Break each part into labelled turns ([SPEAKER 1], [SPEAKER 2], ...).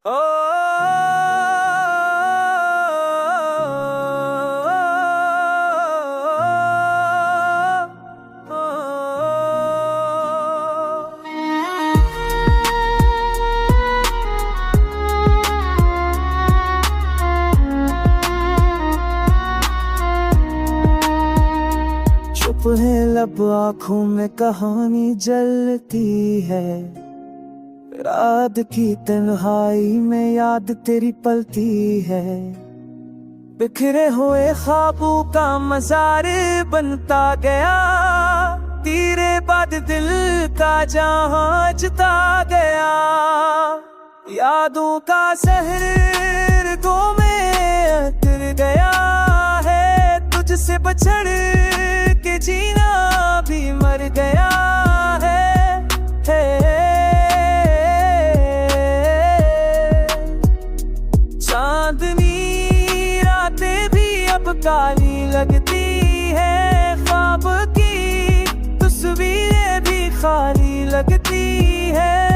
[SPEAKER 1] ओ, चुप है लब, आँखों में कहानी जलती है। रात की तन्हाई में याद तेरी पलती है। बिखरे हुए ख्वाबों का मजार बनता गया। तेरे बाद दिल का जहां जता गया। यादों का शहर दो में उतर गया है। तुझसे बछड़ के जीना भी मर गया है। चांदनी रातें भी अब काली लगती है। ख्वाब की तस्वीरें भी खाली लगती है।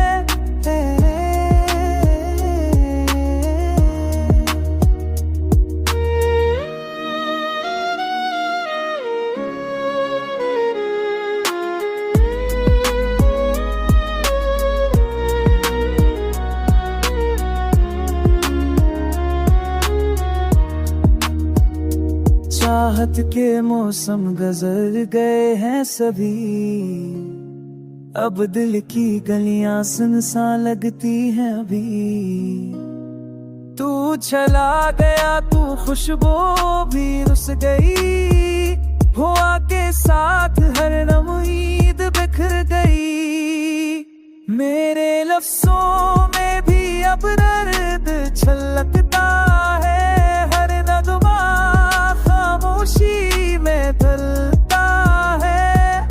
[SPEAKER 1] चाहत के मौसम गुजर गए हैं सभी। अब दिल की गलियां सुनसान लगती हैं अभी। तू चला गया, तू खुशबू भी रुस गई। हुआ के साथ हर उम्मीद बिखर गई। मेरे लफ्जों में भी अब दर्द छलकता है। हर नगमा खामोशी में ढलता है।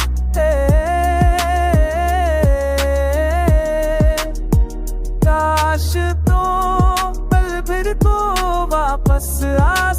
[SPEAKER 1] काश तो पल भर को वापस आ